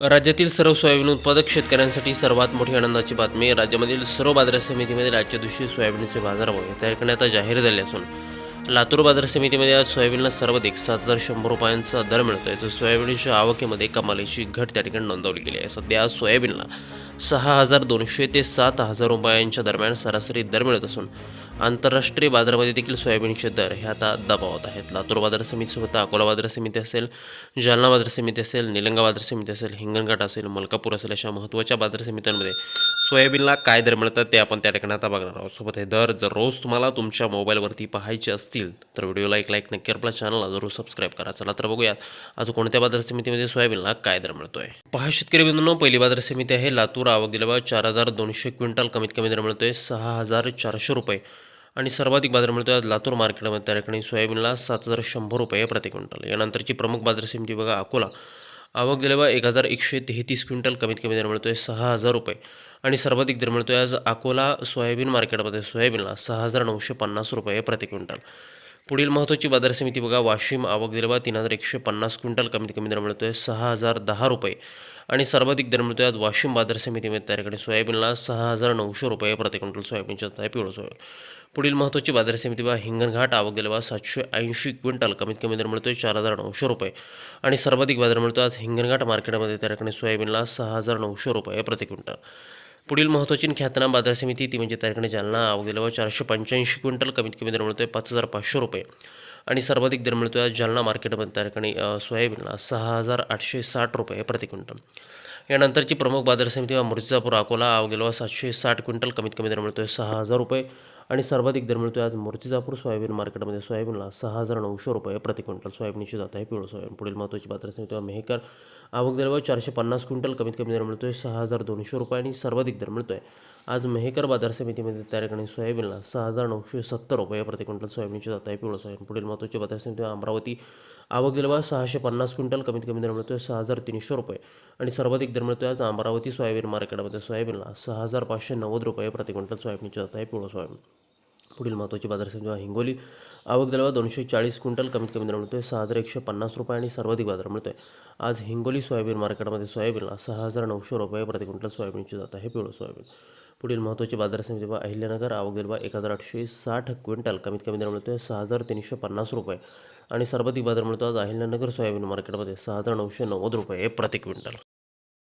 राज्यातील सर्व सोयाबीन उत्पादक शेतकऱ्यांसाठी सर्वात मोठी आनंदाची बातमी. राज्यामधील सर्व बाजार समितीमध्ये आजच्या दिवशी सोयाबीनचे बाजारभाव या तारखेने आता जाहीर झाले असून लातूर बाजार समितीमध्ये आज सोयाबीनला सर्वाधिक 7,100 रुपयांचा दर मिळतोय. तर सोयाबीनच्या आवकेमध्ये कमालीची घट त्या ठिकाणी नोंदवली गेली आहे. सध्या आज सोयाबीनला 6,200 ते 7,000 रुपयांच्या दरम्यान सरासरी दर मिळत असून आंतरराष्ट्रीय बाजारामध्ये देखील सोयाबीनचे दर हे आता दबावात आहेत. लातूर बाजार समितीसोबत अकोला बाजार समिती असेल, जालना बाजार समिती असेल, निलंगा बाजार समिती असेल, हिंगणघाट असेल, मलकापूर असेल, अशा महत्त्वाच्या बाजार समित्यांमध्ये सोयाबीनला काय दर मिळतात ते आपण त्या ठिकाणी आता बघणार आहोत. सोबत हे दर जर रोज तुम्हाला तुमच्या मोबाईलवरती पाहायचे असतील तर व्हिडिओला एक लाईक नक्की, आपल्या चॅनलला जरूर सबस्क्राईब करा. चला तर बघूयात आज कोणत्या बाजार समितीमध्ये सोयाबीनला काय दर मिळतोय. पहा शेतकरी बंधूंनो, पहिली बाजार समिती आहे लातूर. आवक दिल्यावर 4,200 क्विंटल, कमीत कमी दर मिळतोय 6,400 रुपये आणि सर्वाधिक बाजार मिळतो आज लातूर मार्केटमध्ये. त्या ठिकाणी सोयाबीनला 7,100 रुपये प्रति क्विंटल. यानंतरची प्रमुख बाजार समिती बघा अकोला. आवक दिल्यावर 1,133 क्विंटल, कमीत कमी दर मिळतोय 6,000 रुपये आणि सर्वाधिक दर मिळतोय आज अकोला सोयाबीन मार्केटमध्ये. सोयाबीनला 6,950 रुपये प्रति क्विंटल. पुढील महत्त्वाची बाजार समिती बघा वाशिम. आवक दिल्यावर 3,150 क्विंटल, कमीत कमी दर मिळतोय 6,010 रुपये आणि सर्वाधिक दर मिळतोय आज वाशिम बाजार समितीमध्ये. त्या ठिकाणी सोयाबीनला 6,900 रुपये प्रति क्विंटल सोयाबीनच्या आहे पिवळं सोयाबीन. पुढील महत्त्वाची बाजार समिती बघा हिंगणघाट. आवक दिल्यावर 780 क्विंटल, कमीत कमी दर मिळतोय 4,900 रुपये आणि सर्वाधिक बाजार मिळतो आज हिंगणघाट मार्केटमध्ये. त्या ठिकाणी सोयाबीनला 6,900 रुपये प्रति क्विंटल. पुढील महत्त्वाची ख्यातनाम बाजार समिती ती म्हणजे त्या ठिकाणी जालना. आवक दिल्यावर 485 क्विंटल, कमीत कमी दर मिळतोय 5,500 रुपये आणि सर्वाधिक दर मिळतोय आज जालना मार्केटमध्ये. त्या ठिकाणी सोयाबीनला 6,860 रुपये प्रति क्विंटल. यानंतरची प्रमुख बाजार समिती मूर्तिजापूर अकोला. आवक दिल्यावर 760 क्विंटल, कमीत कमी दर मिळतोय 6,000 रुपये आणि सर्वाधिक दर मिळतोय आज मूर्तिजापूर सोयाबीन मार्केटमध्ये. सोयाबीनला 6,900 रुपये प्रति क्विंटल सोयाबीनची जात आहे पिवळं सोयाबीन. पुढील महत्त्वाची बाजार समिती मेहकर. आवक दिल्यावर 450 क्विंटल, कमीत कमी दर मिळतोय 6,200 रुपये आणि सर्वाधिक दर मिळतोय आज मेहकर बाजार समितीमध्ये. त्या ठिकाणी सोयाबीनला 6,970 रुपये प्रति क्विंटल सोयाबीनची जात आहे पिवळं सोयाबीन. पुढील महत्त्वाची बाजार समिती अमरावती. आवक दिल्यावर 650 क्विंटल, कमीत कमी दर मिळतोय 6,300 रुपये आणि सर्वाधिक दर मिळतोय आज अमरावती सोयाबीन मार्केटमध्ये. सोयाबीनला 6,590 रुपये प्रति क्विंटल सोयाबीनची जात आहे पिवळं सोयाबीन. पुढील महत्त्वाची बाजार समिती हिंगोली. आवक दिल्यावर 240 क्विंटल, कमीत कमी दर मिळतोय 6,150 रुपये आणि सर्वाधिक बाजार मिळतोय आज हिंगोली सोयाबीन मार्केटमध्ये. सोयाबीनला 6,900 रुपये प्रति क्विंटल सोयाबीनची जात आहे पिवळं सोयाबीन. पुढील महत्त्वाची बाजार समिती अहिल्यानगर. आवक दिल्यावर 1,860 क्विंटल, कमीत कमी दर मिळतोय 6,350 रुपये आणि सर्वाधिक बाजार मिळतो आज अहिल्यानगर सोयाबीन मार्केटमध्ये 6,990 रुपये प्रति क्विंटल.